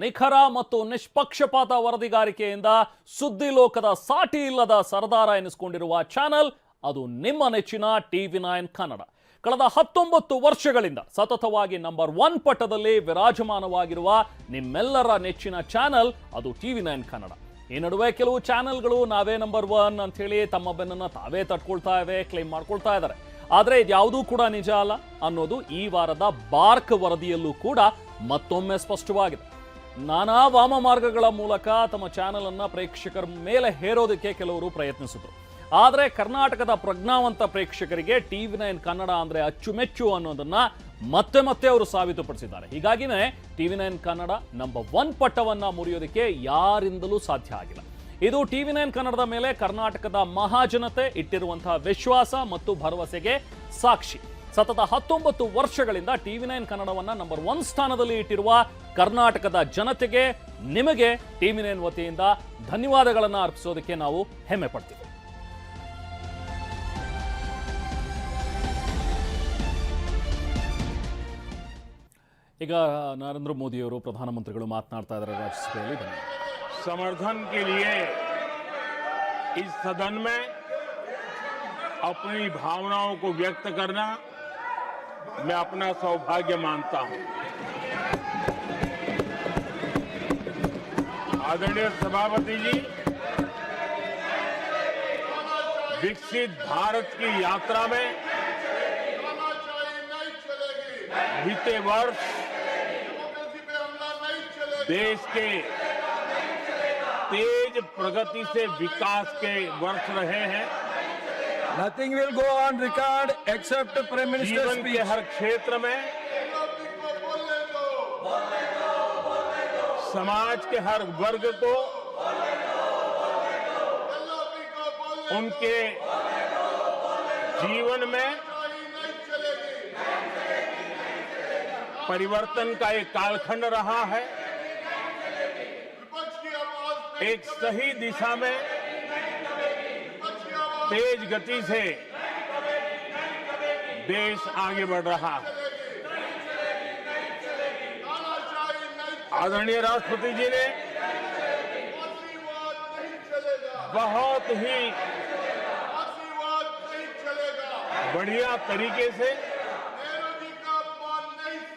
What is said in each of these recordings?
ನಿಖರ ಮತ್ತು ನಿಷ್ಪಕ್ಷಪಾತ ವರದಿಗಾರಿಕೆಯಿಂದ ಸುದ್ದಿ ಲೋಕದ ಸಾಟಿ ಇಲ್ಲದ ಸರದಾರ ಎನಿಸಿಕೊಂಡಿರುವ ಚಾನೆಲ್ ಅದು ನಿಮ್ಮ ನೆಚ್ಚಿನ TV9 ಕನ್ನಡ. ಕಳೆದ 19 ವರ್ಷಗಳಿಂದ ಸತತವಾಗಿ ನಂಬರ್ 1 ಪಟ್ಟದಲ್ಲಿ ವಿರಾಜಮಾನವಾಗಿರುವ ನಿಮ್ಮೆಲ್ಲರ ನೆಚ್ಚಿನ ಚಾನೆಲ್ ಅದು TV9 ಕನ್ನಡ. ಈ ನಡುವೆ ಕೆಲವು ಚಾನೆಲ್ಗಳು ನಾವೇ ನಂಬರ್ 1 ಅಂತ ಹೇಳಿ ತಮ್ಮ ಬೆನ್ನನ್ನು ತಾವೇ ತಟ್ಕೊಳ್ತಾ ಇವೆ, ಕ್ಲೈಮ್ ಮಾಡ್ಕೊಳ್ತಾ ಇದ್ದಾರೆ. ಆದರೆ ಇದ್ಯಾವುದೂ ಕೂಡ ನಿಜ ಅಲ್ಲ ಅನ್ನೋದು ಈ ವಾರದ ಬಾರ್ಕ್ ವರದಿಯಲ್ಲೂ ಕೂಡ ಮತ್ತೊಮ್ಮೆ ಸ್ಪಷ್ಟವಾಗಿದೆ. ನಾನಾ ವಾಮ ಮಾರ್ಗಗಳ ಮೂಲಕ ತಮ್ಮ ಚಾನೆಲ್ ಅನ್ನ ಪ್ರೇಕ್ಷಕರ ಮೇಲೆ ಹೇರೋದಕ್ಕೆ ಕೆಲವರು ಪ್ರಯತ್ನಿಸಿದ್ರು. ಆದರೆ ಕರ್ನಾಟಕದ ಪ್ರಜ್ಞಾವಂತ ಪ್ರೇಕ್ಷಕರಿಗೆ TV9 ಕನ್ನಡ ಅಂದ್ರೆ ಅಚ್ಚುಮೆಚ್ಚು ಅನ್ನೋದನ್ನ ಮತ್ತೆ ಮತ್ತೆ ಅವರು ಸಾಬೀತುಪಡಿಸಿದ್ದಾರೆ. ಹೀಗಾಗಿನೇ TV9 ಕನ್ನಡ ನಂಬರ್ 1 ಪಟ್ಟವನ್ನ ಮುರಿಯೋದಕ್ಕೆ ಯಾರಿಂದಲೂ ಸಾಧ್ಯ ಆಗಿಲ್ಲ. ಇದು TV9 ಕನ್ನಡದ ಮೇಲೆ ಕರ್ನಾಟಕದ ಮಹಾಜನತೆ ಇಟ್ಟಿರುವಂತಹ ವಿಶ್ವಾಸ ಮತ್ತು ಭರವಸೆಗೆ ಸಾಕ್ಷಿ. ಸತತ 19 ವರ್ಷಗಳಿಂದ TV9 ಕನ್ನಡವನ್ನ ನಂಬರ್ 1 ಸ್ಥಾನದಲ್ಲಿ ಇಟ್ಟಿರುವ ಕರ್ನಾಟಕದ ಜನತೆಗೆ, ನಿಮಗೆ TV9 ವತಿಯಿಂದ ಧನ್ಯವಾದಗಳನ್ನು ಅರ್ಪಿಸೋದಕ್ಕೆ ನಾವು ಹೆಮ್ಮೆ ಪಡ್ತೀವಿ. ಈಗ ನರೇಂದ್ರ ಮೋದಿ ಅವರು ಪ್ರಧಾನಮಂತ್ರಿಗಳು ಮಾತನಾಡ್ತಾ ಇದ್ದಾರೆ ರಾಜ್ಯಸಭೆಯಲ್ಲಿ. समर्थन के लिए इस सदन में अपनी भावनाओं को व्यक्त करना मैं अपना सौभाग्य मानता हूं। आदरणीय सभापति जी, विकसित भारत की यात्रा में बीते वर्ष देश के तेज प्रगति से विकास के वर्ष रहे हैं। Nothing will go on record except Prime Minister's जीवन speech. के हर क्षेत्र में, समाज के हर वर्ग को उनके जीवन में परिवर्तन का एक कालखंड रहा है। एक सही दिशा में तेज गति से देश आगे बढ़ रहा है। आदरणीय राष्ट्रपति जी ने बहुत ही बढ़िया तरीके से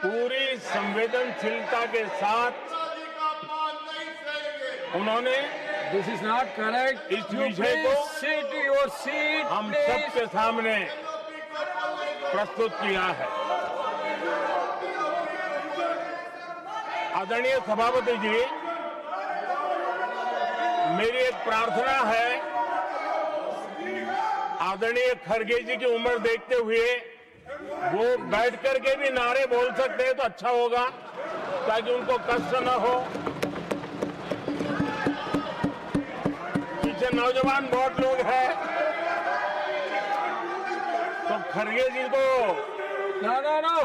पूरी संवेदनशीलता के साथ उन्होंने This is not correct. इस You विषय please को sit your seat. हम please. सबके सामने प्रस्तुत किया है। आदरणीय सभापति जी, मेरी एक प्रार्थना है, आदरणीय खड़गे जी की उम्र देखते हुए वो बैठ करके भी नारे बोल सकते हैं तो अच्छा होगा, ताकि उनको कष्ट न हो। पीछे नौजवान बहुत लोग हैं, तो खड़गे जी को No.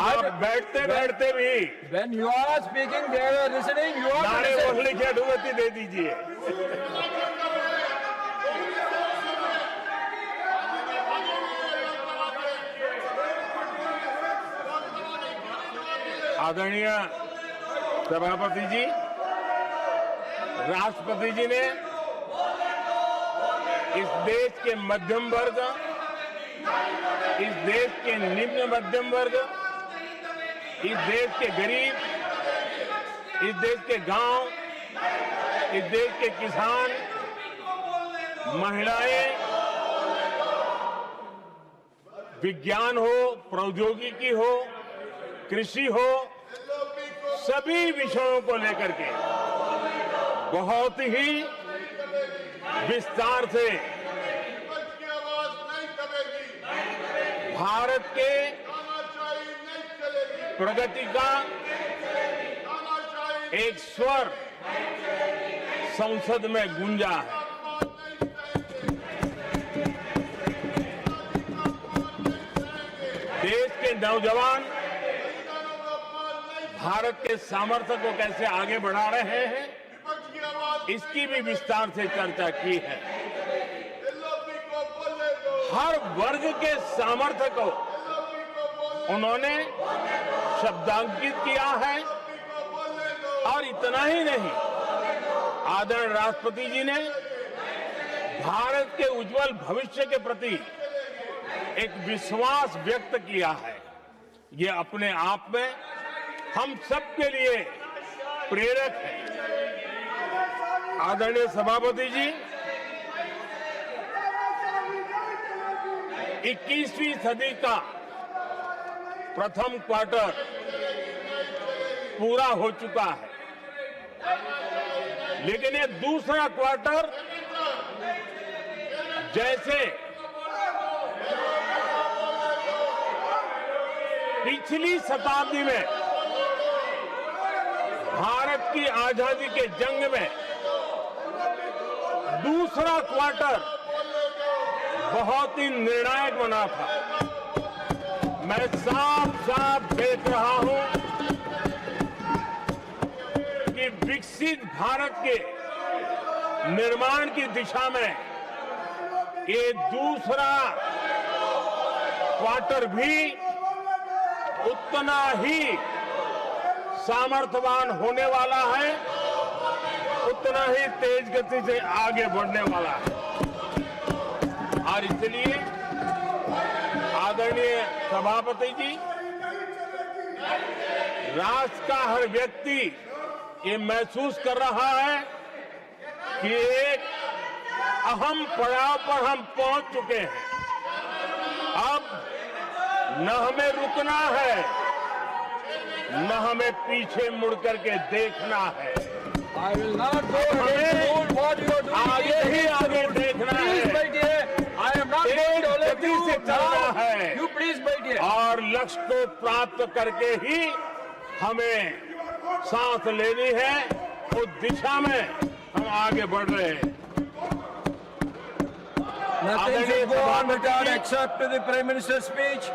आप बैठते बैठते भी When you are speaking, they are listening. You are नारे listening. बोलने की अनुमति दे दीजिए। आदरणीय सभापति जी, राष्ट्रपति जी ने इस देश के मध्यम वर्ग, इस देश के निम्न मध्यम वर्ग, इस देश के गरीब, इस देश के गांव, इस देश के किसान, महिलाएं, विज्ञान हो, प्रौद्योगिकी हो, कृषि हो, सभी विषयों को लेकर के बहुत ही विस्तार से भारत के प्रगति का एक स्वर संसद में गूंजा है। देश के नौजवान भारत के सामर्थ्य को कैसे आगे बढ़ा रहे हैं, इसकी भी विस्तार से चर्चा की है। हर वर्ग के सामर्थ्य को उन्होंने शब्दांकित किया है, और इतना ही नहीं, आदरणीय राष्ट्रपति जी ने भारत के उज्जवल भविष्य के प्रति एक विश्वास व्यक्त किया है। ये अपने आप में हम सबके लिए प्रेरक है। आदरणीय सभापति जी, 21वीं सदी का प्रथम क्वार्टर पूरा हो चुका है, लेकिन ये दूसरा क्वार्टर जैसे पिछली शताब्दी में भारत की आजादी के जंग में दूसरा क्वार्टर बहुत ही निर्णायक बना था। मैं साफ साफ देख रहा हूं कि विकसित भारत के निर्माण की दिशा में ये दूसरा क्वार्टर भी उतना ही सामर्थ्यवान होने वाला है, उतना ही तेज गति से आगे बढ़ने वाला है। और इसलिए आदरणीय सभापति जी, राष्ट्र का हर व्यक्ति ये महसूस कर रहा है कि एक अहम पड़ाव पर हम पहुंच चुके हैं। अब न हमें रुकना है, न हमें पीछे मुड़ करके देखना है। I will not go ahead to do what you are doing. आगे ही आगे देखना Please, है, my dear, I am not going to let गति you से चलना down. है। You please, my dear. और लक्ष्य को प्राप्त करके ही हमें सांस लेनी है, उस दिशा में हम आगे बढ़ रहे हैं। Nothing should go on record except the Prime Minister's speech.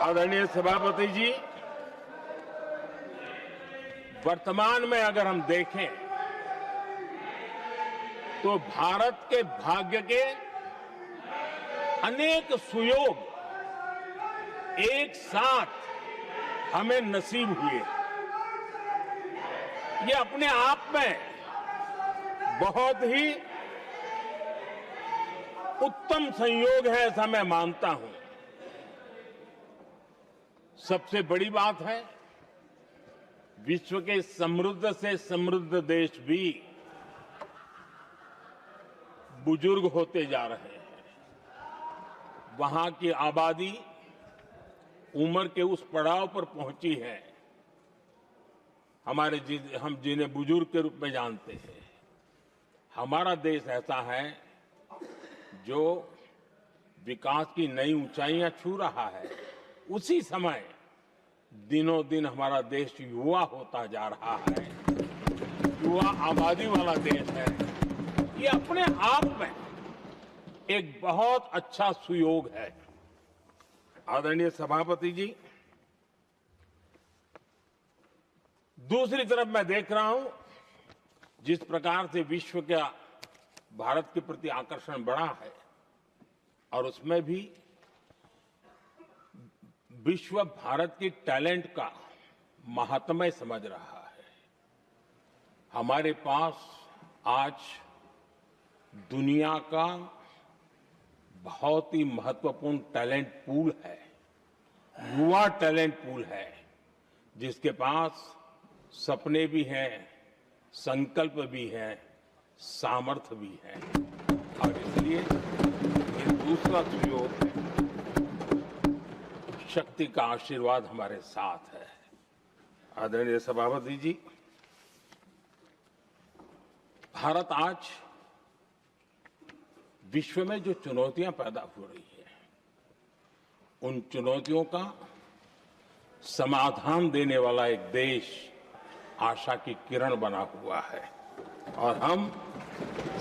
आदरणीय सभापति जी, वर्तमान में अगर हम देखें तो भारत के भाग्य के अनेक सुयोग एक साथ हमें नसीब हुए। ये अपने आप में बहुत ही उत्तम संयोग है, ऐसा मैं मानता हूं। सबसे बड़ी बात है, विश्व के समृद्ध से समृद्ध देश भी बुजुर्ग होते जा रहे हैं। वहां की आबादी उम्र के उस पड़ाव पर पहुंची है हम जिन्हें बुजुर्ग के रूप में जानते हैं। हमारा देश ऐसा है जो विकास की नई ऊंचाइयां छू रहा है। उसी समय दिनों दिन हमारा देश युवा होता जा रहा है, युवा आबादी वाला देश है। ये अपने आप में एक बहुत अच्छा सुयोग है। आदरणीय सभापति जी, दूसरी तरफ मैं देख रहा हूं जिस प्रकार से विश्व का भारत के प्रति आकर्षण बढ़ा है, और उसमें भी विश्व भारत की टैलेंट का महात्म्य समझ रहा है। हमारे पास आज दुनिया का बहुत ही महत्वपूर्ण टैलेंट पूल है, युवा टैलेंट पूल है, जिसके पास सपने भी हैं, संकल्प भी है, सामर्थ्य भी है। और इसलिए ये दूसरा सुयोग है। शक्ति का आशीर्वाद हमारे साथ है। आदरणीय सभापति जी, भारत आज विश्व में जो चुनौतियां पैदा हो रही है, उन चुनौतियों का समाधान देने वाला एक देश आशा की किरण बना हुआ है, और हम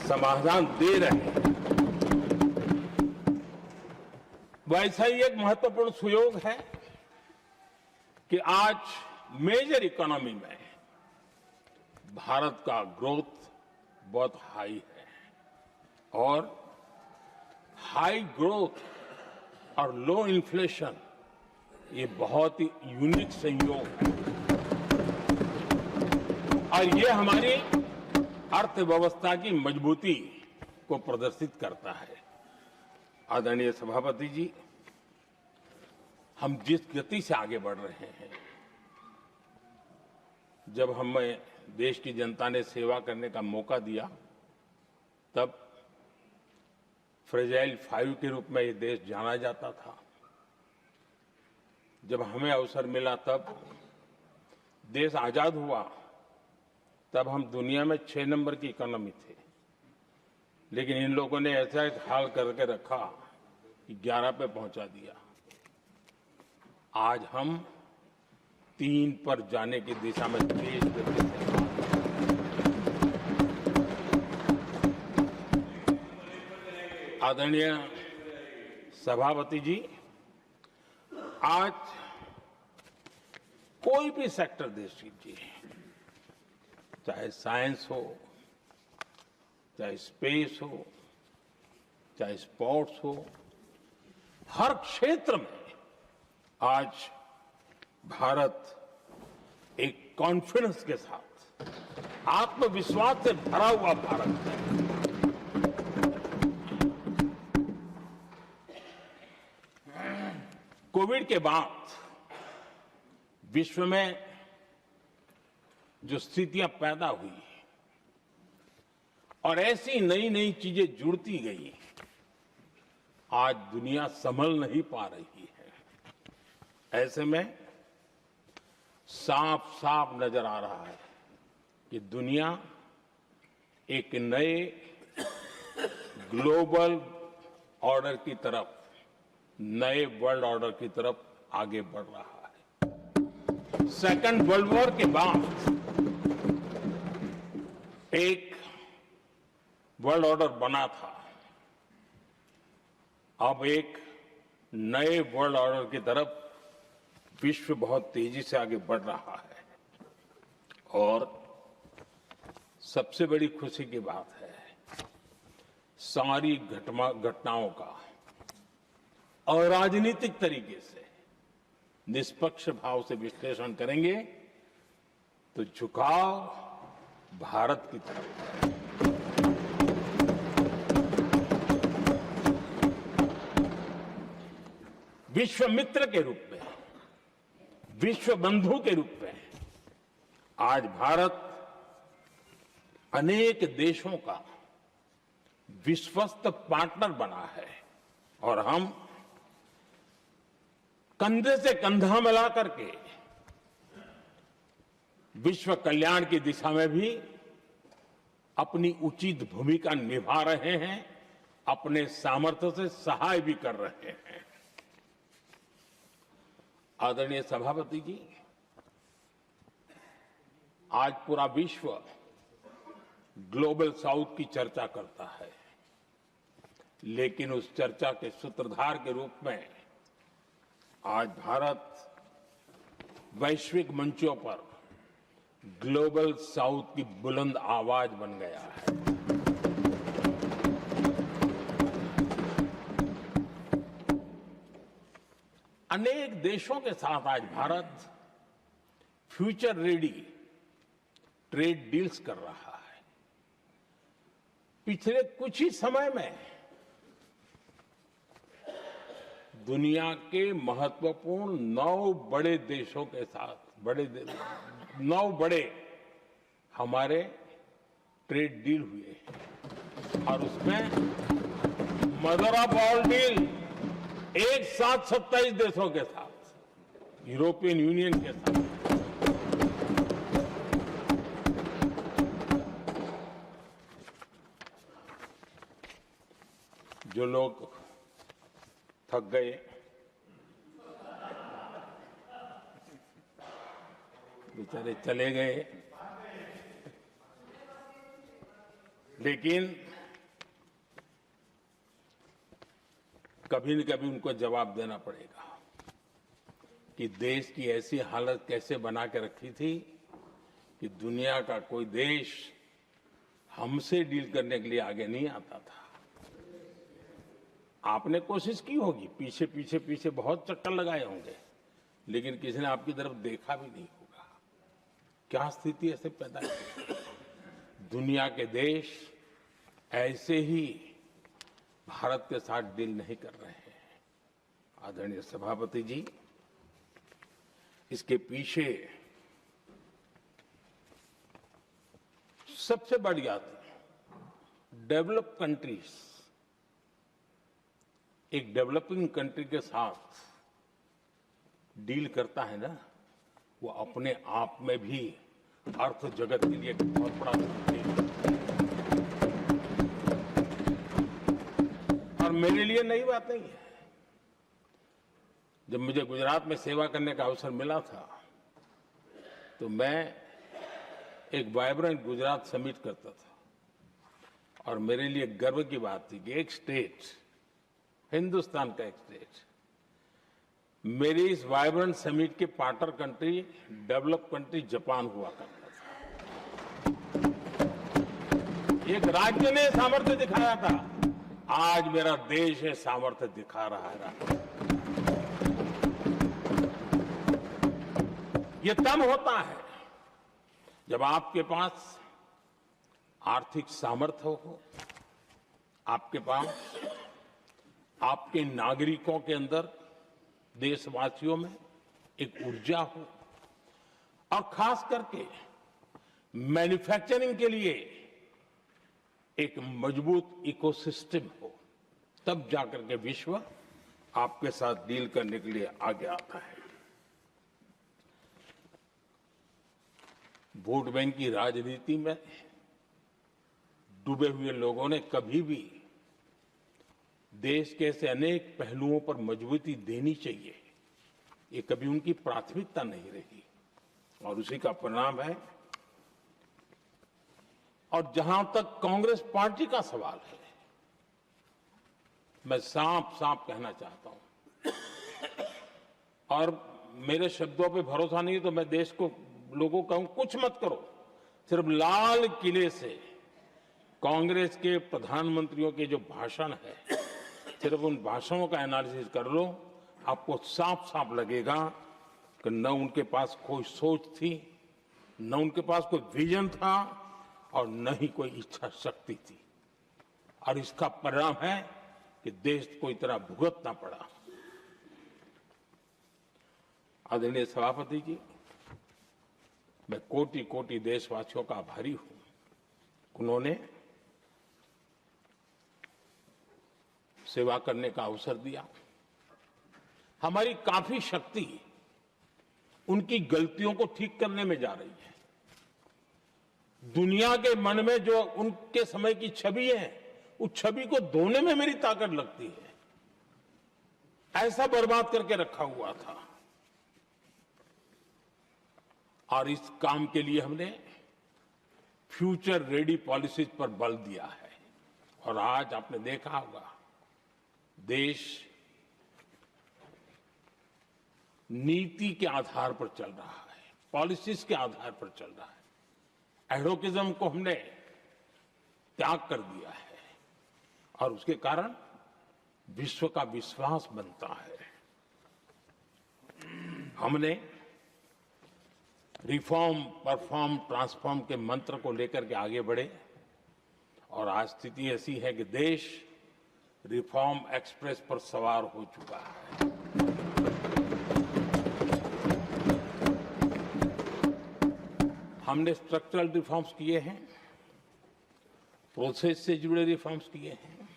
समाधान दे रहे हैं। वैसा ही एक महत्वपूर्ण सुयोग है कि आज मेजर इकोनॉमी में भारत का ग्रोथ बहुत हाई है और हाई ग्रोथ और लो इन्फ्लेशन ये बहुत ही यूनिक संयोग है और ये हमारी अर्थव्यवस्था की मजबूती को प्रदर्शित करता है। आदरणीय सभापति जी, हम जिस गति से आगे बढ़ रहे हैं, जब हमें देश की जनता ने सेवा करने का मौका दिया तब फ्रेजाइल 5 के रूप में ये देश जाना जाता था। जब हमें अवसर मिला तब देश आजाद हुआ तब हम दुनिया में 6 नंबर की इकोनॉमी थे, लेकिन इन लोगों ने ऐसा एक हाल करके रखा कि 11 पे पहुंचा दिया। आज हम 3 पर जाने की दिशा में तेज गति से आदरणीय सभापति जी, आज कोई भी सेक्टर देश कीजिए, चाहे साइंस हो, चाहे स्पेस हो, चाहे स्पोर्ट्स हो, हर क्षेत्र में आज भारत एक कॉन्फिडेंस के साथ, आत्मविश्वास से भरा हुआ भारत है। कोविड के बाद विश्व में जो स्थितियां पैदा हुई और ऐसी नई नई चीजें जुड़ती गई, आज दुनिया संभल नहीं पा रही है। ऐसे में साफ साफ नजर आ रहा है कि दुनिया एक नए ग्लोबल ऑर्डर की तरफ, नए वर्ल्ड ऑर्डर की तरफ आगे बढ़ रहा है। सेकेंड वर्ल्ड वॉर के बाद एक वर्ल्ड ऑर्डर बना था, अब एक नए वर्ल्ड ऑर्डर की तरफ विश्व बहुत तेजी से आगे बढ़ रहा है और सबसे बड़ी खुशी की बात है, सारी घटनाओं का अराजनीतिक तरीके से निष्पक्ष भाव से विश्लेषण करेंगे तो झुकाव भारत की तरफ है। विश्व मित्र के रूप में, विश्व बंधु के रूप में आज भारत अनेक देशों का विश्वस्त पार्टनर बना है और हम कंधे से कंधा मिला करके विश्व कल्याण की दिशा में भी अपनी उचित भूमिका निभा रहे हैं, अपने सामर्थ्य से सहाय भी कर रहे हैं। आदरणीय सभापति जी, आज पूरा विश्व ग्लोबल साउथ की चर्चा करता है, लेकिन उस चर्चा के सूत्रधार के रूप में आज भारत वैश्विक मंचों पर ग्लोबल साउथ की बुलंद आवाज बन गया है। अनेक देशों के साथ आज Bharat future ready trade deals कर रहा है। पिछले कुछ ही समय में दुनिया के महत्वपूर्ण 9 बड़े देशों के साथ 9 बड़े हमारे ट्रेड डील हुए हैं और उसमें मदर ऑफ ऑल डील एक साथ 27 देशों के साथ, यूरोपियन यूनियन के साथ। जो लोग थक गए, बेचारे चले गए, लेकिन कभी न कभी उनको जवाब देना पड़ेगा कि देश की ऐसी हालत कैसे बना के रखी थी कि दुनिया का कोई देश हमसे डील करने के लिए आगे नहीं आता था। आपने कोशिश की होगी, पीछे पीछे पीछे बहुत चक्कर लगाए होंगे, लेकिन किसी ने आपकी तरफ देखा भी नहीं होगा। क्या स्थिति ऐसे पैदा की? दुनिया के देश ऐसे ही भारत के साथ डील नहीं कर रहे हैं। आदरणीय सभापति जी, इसके पीछे सबसे बड़ी बात, डेवलप कंट्रीज एक डेवलपिंग कंट्री के साथ डील करता है ना, वो अपने आप में भी अर्थ जगत के लिए एक बहुत बड़ा है। और मेरे लिए नई बात नहीं है। जब मुझे गुजरात में सेवा करने का अवसर मिला था तो मैं एक वाइब्रेंट गुजरात समिट करता था, और मेरे लिए गर्व की बात थी कि एक स्टेट, हिंदुस्तान का एक स्टेट, मेरी इस वाइब्रेंट समिट के partner country, develop country Japan हुआ करता था। एक राज्य ने सामर्थ्य दिखाया था, आज मेरा देश है सामर्थ्य दिखा रहा है। ये तब होता है जब आपके पास आर्थिक सामर्थ्य हो, आपके पास आपके नागरिकों के अंदर, देशवासियों में एक ऊर्जा हो, और खास करके मैन्युफैक्चरिंग के लिए एक मजबूत इकोसिस्टम हो, तब जाकर के विश्व आपके साथ डील करने के लिए आगे आता है। वोट बैंक की राजनीति में डूबे हुए लोगों ने कभी भी देश के ऐसे अनेक पहलुओं पर मजबूती देनी चाहिए, ये कभी उनकी प्राथमिकता नहीं रही, और उसी का परिणाम है। और जहां तक कांग्रेस पार्टी का सवाल है, मैं साफ साफ कहना चाहता हूं, और मेरे शब्दों पे भरोसा नहीं तो मैं देश को, लोगों को कहूं, कुछ मत करो, सिर्फ लाल किले से कांग्रेस के प्रधानमंत्रियों के जो भाषण है, सिर्फ उन भाषणों का एनालिसिस कर लो, आपको साफ साफ लगेगा कि न उनके पास कोई सोच थी, न उनके पास कोई विजन था, और न ही कोई इच्छा शक्ति थी। और इसका परिणाम है कि देश को इतना भुगतना पड़ा। आदरणीय सभापति जी, मैं कोटि कोटि देशवासियों का आभारी हूं। उन्होंने सेवा करने का अवसर दिया। हमारी काफी शक्ति उनकी गलतियों को ठीक करने में जा रही है। दुनिया के मन में जो उनके समय की छवि है, उस छवि को धोने में मेरी ताकत लगती है। ऐसा बर्बाद करके रखा हुआ था, और इस काम के लिए हमने फ्यूचर रेडी पॉलिसीज पर बल दिया है। और आज आपने देखा होगा, देश नीति के आधार पर चल रहा है, पॉलिसीज के आधार पर चल रहा है। एडोकिज्म को हमने त्याग कर दिया है, और उसके कारण विश्व का विश्वास बनता है। हमने रिफॉर्म, परफॉर्म, ट्रांसफॉर्म के मंत्र को लेकर के आगे बढ़े, और आज स्थिति ऐसी है कि देश रिफॉर्म एक्सप्रेस पर सवार हो चुका है। हमने स्ट्रक्चरल रिफॉर्म्स किए हैं, प्रोसेस से जुड़े रिफॉर्म्स किए हैं,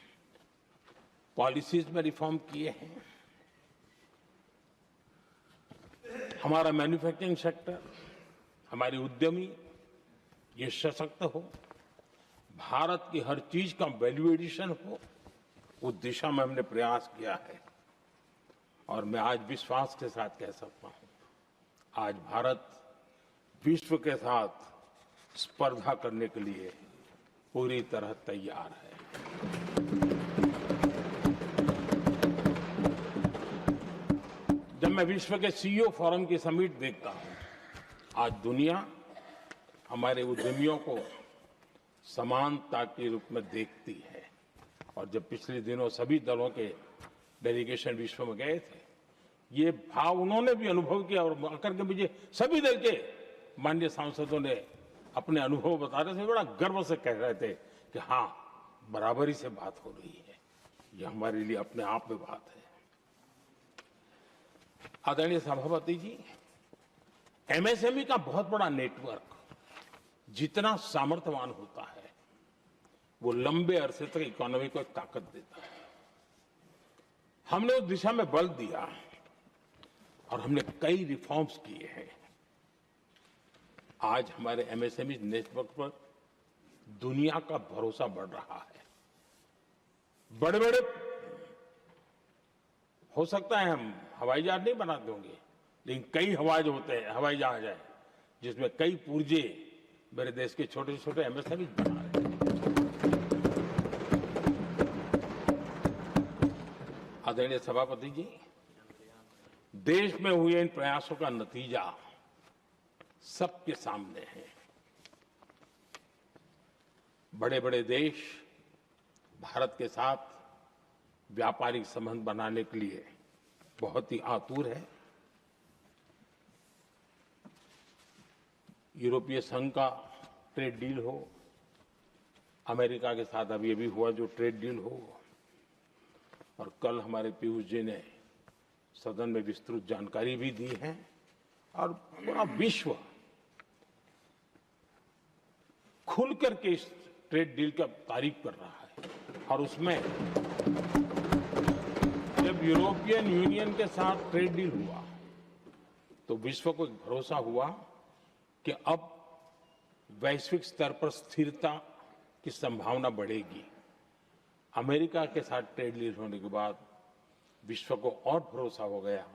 पॉलिसीज में रिफॉर्म किए हैं। हमारा मैन्युफैक्चरिंग सेक्टर, हमारे उद्यमी ये सशक्त हो, भारत की हर चीज का वैल्यू एडिशन हो, उस दिशा में हमने प्रयास किया है। और मैं आज विश्वास के साथ कह सकता हूं, आज भारत विश्व के साथ स्पर्धा करने के लिए पूरी तरह तैयार है। जब मैं विश्व के सीईओ फोरम की समिट देखता हूं, आज दुनिया हमारे उद्यमियों को समानता के रूप में देखती है। और जब पिछले दिनों सभी दलों के डेलीगेशन विश्व में गए थे, ये भाव उन्होंने भी अनुभव किया और आकर के मुझे सभी दल के माननीय सांसदों ने अपने अनुभव बता रहे थे, बड़ा गर्व से कह रहे थे कि हाँ, बराबरी से बात हो रही है। ये हमारे लिए अपने आप में बात है। आदरणीय सभापति जी, एमएसएमई का बहुत बड़ा नेटवर्क जितना सामर्थ्यवान होता है, वो लंबे अरसे तक इकोनॉमी को एक ताकत देता है। हमने उस दिशा में बल दिया और हमने कई रिफॉर्म्स किए हैं। आज हमारे एमएसएमई नेटवर्क पर दुनिया का भरोसा बढ़ रहा है। बड़े बड़े हो सकता है हम हवाई जहाज नहीं बनाते होंगे, लेकिन कई हवाई जहाज है जिसमें कई पुर्जे मेरे देश के छोटे छोटे एमएसएमई बना रहे हैं। आदरणीय सभापति जी, देश में हुए इन प्रयासों का नतीजा सबके सामने है। बड़े बड़े देश भारत के साथ व्यापारिक संबंध बनाने के लिए बहुत ही आतुर है। यूरोपीय संघ का ट्रेड डील हो, अमेरिका के साथ अभी अभी हुआ जो ट्रेड डील हो, और कल हमारे पीयूष जी ने सदन में विस्तृत जानकारी भी दी है, और पूरा विश्व खुल करके इस ट्रेड डील का तारीफ कर रहा है। और उसमें जब यूरोपियन यूनियन के साथ ट्रेड डील हुआ तो विश्व को एक भरोसा हुआ कि अब वैश्विक स्तर पर स्थिरता की संभावना बढ़ेगी। अमेरिका के साथ ट्रेड डील होने के बाद विश्व को और भरोसा हो गया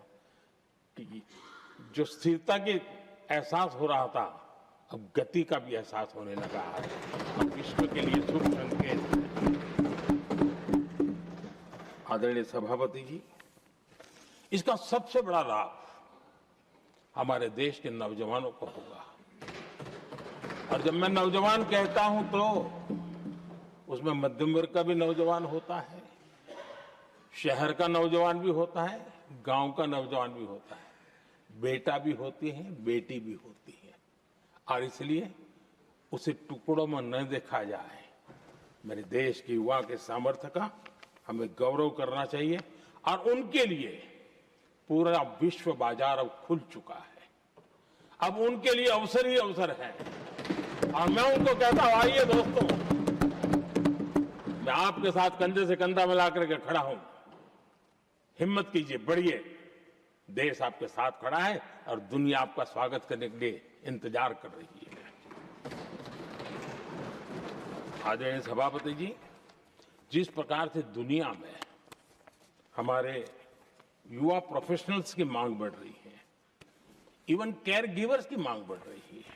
कि जो स्थिरता के एहसास हो रहा था, अब गति का भी एहसास होने लगा है। अब विश्व के लिए शुभ संकेत है। आदरणीय सभापति जी, इसका सबसे बड़ा लाभ हमारे देश के नौजवानों को होगा। और जब मैं नौजवान कहता हूं तो उसमें मध्यम वर्ग का भी नौजवान होता है, शहर का नौजवान भी होता है, गांव का नौजवान भी होता है, बेटा भी होती है, बेटी भी होती है। और इसलिए उसे टुकड़ों में न देखा जाए। मेरे देश के युवा के सामर्थ्य का हमें गौरव करना चाहिए, और उनके लिए पूरा विश्व बाजार अब खुल चुका है। अब उनके लिए अवसर ही अवसर है। और मैं उनको कहता हूं, आइए दोस्तों, मैं आपके साथ कंधे से कंधा मिला करके खड़ा हूं। हिम्मत कीजिए, बढ़िए। देश आपके साथ खड़ा है और दुनिया आपका स्वागत करने के लिए इंतजार कर रही है। आदरणीय सभापति जी, जिस प्रकार से दुनिया में हमारे युवा प्रोफेशनल्स की मांग बढ़ रही है, इवन केयर गिवर्स की मांग बढ़ रही है।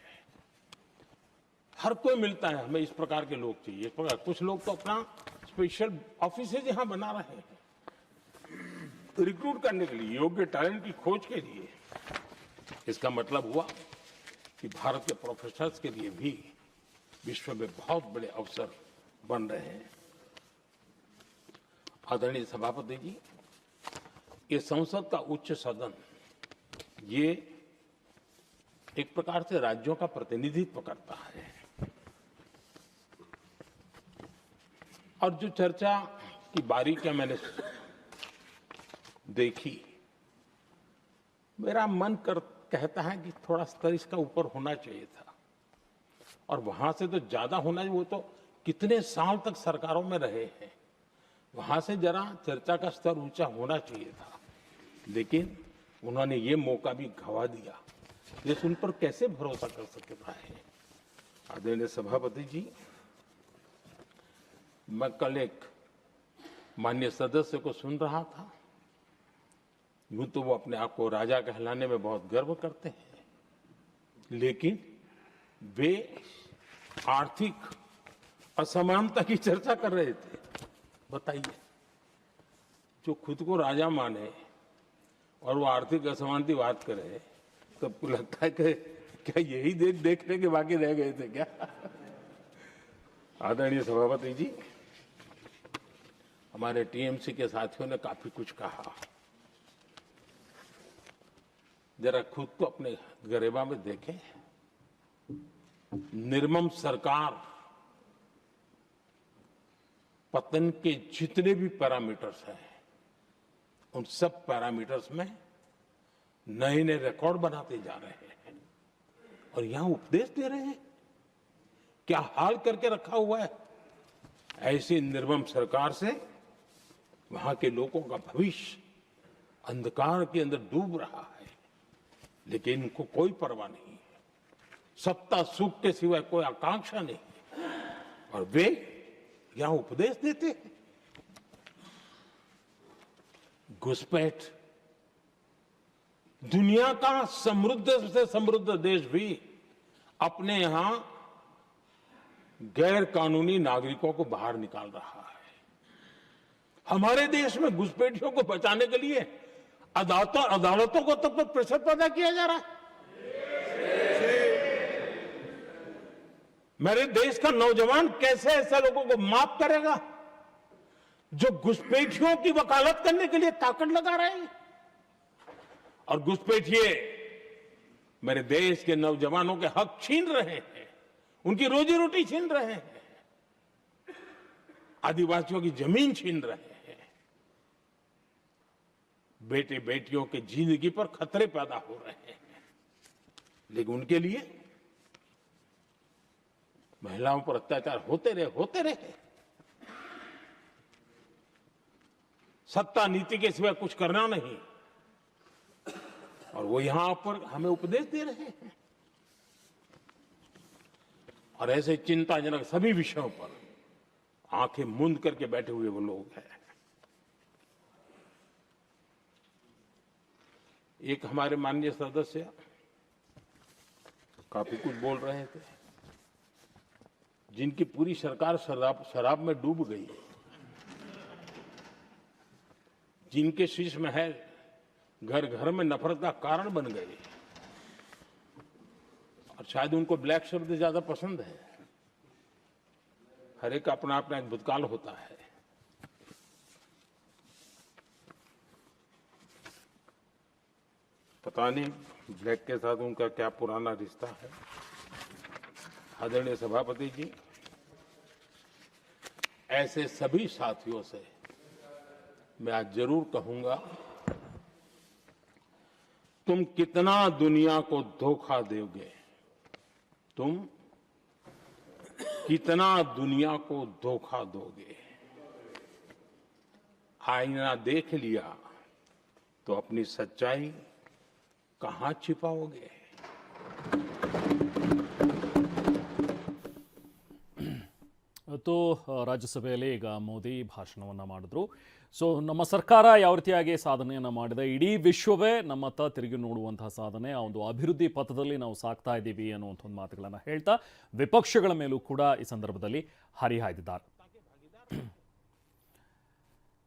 हर कोई मिलता है, हमें इस प्रकार के लोग चाहिए। इस प्रकार कुछ लोग तो अपना स्पेशल ऑफिस यहां बना रहे हैं रिक्रूट करने के लिए, योग्य टैलेंट की खोज के लिए। इसका मतलब हुआ कि भारत के प्रोफेशनल्स के लिए भी विश्व में बहुत बड़े अवसर बन रहे हैं। आदरणीय सभापति जी, ये संसद का उच्च सदन, ये एक प्रकार से राज्यों का प्रतिनिधित्व करता है। और जो चर्चा की बारीकियां मैंने देखी, मेरा मन कहता है कि थोड़ा स्तर इसका ऊपर होना चाहिए था। और वहां से तो ज्यादा होना चाहिए, वो तो कितने साल तक सरकारों में रहे हैं, वहां से जरा चर्चा का स्तर ऊंचा होना चाहिए था। लेकिन उन्होंने ये मौका भी गंवा दिया। ये उन पर कैसे भरोसा कर सकता है। आदरणीय सभापति जी, मैं कल एक माननीय सदस्य को सुन रहा था। यूं तो वो अपने आप को राजा कहलाने में बहुत गर्व करते हैं, लेकिन वे आर्थिक असमानता की चर्चा कर रहे थे। बताइए, जो खुद को राजा माने और वो आर्थिक असमानता की बात करे, तो आपको लगता है कि क्या यही देखने के बाकी रह गए थे क्या? आदरणीय सभापति जी, हमारे टीएमसी के साथियों ने काफी कुछ कहा। जरा खुद को अपने गरेबा में देखें। निर्मम सरकार पतन के जितने भी पैरामीटर्स हैं, उन सब पैरामीटर्स में नए नए रिकॉर्ड बनाते जा रहे हैं और यहां उपदेश दे रहे हैं। क्या हाल करके रखा हुआ है। ऐसी निर्मम सरकार से वहां के लोगों का भविष्य अंधकार के अंदर डूब रहा है, लेकिन इनको कोई परवाह नहीं है। सत्ता सुख के सिवाय कोई आकांक्षा नहीं है और वे यहां उपदेश देते हैं। घुसपैठ, दुनिया का समृद्ध से समृद्ध देश भी अपने यहां गैर कानूनी नागरिकों को बाहर निकाल रहा है। हमारे देश में घुसपैठियों को बचाने के लिए अदालतों को तब तक प्रेशर पैदा किया जा रहा है। मेरे देश का नौजवान कैसे ऐसे लोगों को माफ करेगा जो घुसपैठियों की वकालत करने के लिए ताकत लगा रहे हैं। और घुसपैठिए मेरे देश के नौजवानों के हक छीन रहे हैं, उनकी रोजी रोटी छीन रहे हैं, आदिवासियों की जमीन छीन रहे हैं। बेटे बेटियों के जिंदगी पर खतरे पैदा हो रहे हैं, लेकिन उनके लिए महिलाओं पर अत्याचार होते रहे। सत्ता नीति के सिवा कुछ करना नहीं, और वो यहां पर हमें उपदेश दे रहे हैं। और ऐसे चिंताजनक सभी विषयों पर आंखें मूंद करके बैठे हुए वो लोग हैं। एक हमारे माननीय सदस्य काफी कुछ बोल रहे थे, जिनकी पूरी सरकार शराब में डूब गई, जिनके शीश महल घर घर में नफरत का कारण बन गए, और शायद उनको ब्लैक शब्द ज्यादा पसंद है। हर एक का अपना अपना एक भूतकाल होता है। पता नहीं ब्लैक के साथ उनका क्या पुराना रिश्ता है। आदरणीय सभापति जी, ऐसे सभी साथियों से मैं आज जरूर कहूंगा, तुम कितना दुनिया को धोखा दोगे, तुम कितना दुनिया को धोखा दोगे। आईना देख लिया तो अपनी सच्चाई कहां छिपाओगे। ಇವತ್ತು ರಾಜ್ಯಸಭೆಯಲ್ಲಿ ಈಗ ಮೋದಿ ಭಾಷಣವನ್ನು ಮಾಡಿದ್ರು. ಸೊ ನಮ್ಮ ಸರ್ಕಾರ ಯಾವ ರೀತಿಯಾಗಿ ಸಾಧನೆಯನ್ನು ಮಾಡಿದೆ, ಇಡೀ ವಿಶ್ವವೇ ನಮ್ಮತ್ತ ತಿರುಗಿ ನೋಡುವಂತಹ ಸಾಧನೆ, ಆ ಒಂದು ಅಭಿವೃದ್ಧಿ ಪಥದಲ್ಲಿ ನಾವು ಸಾಗ್ತಾ ಇದ್ದೀವಿ ಅನ್ನುವಂಥ ಒಂದು ಮಾತುಗಳನ್ನು ಹೇಳ್ತಾ ವಿಪಕ್ಷಗಳ ಮೇಲೂ ಕೂಡ ಈ ಸಂದರ್ಭದಲ್ಲಿ ಹರಿಹಾಯ್ದಿದ್ದಾರೆ.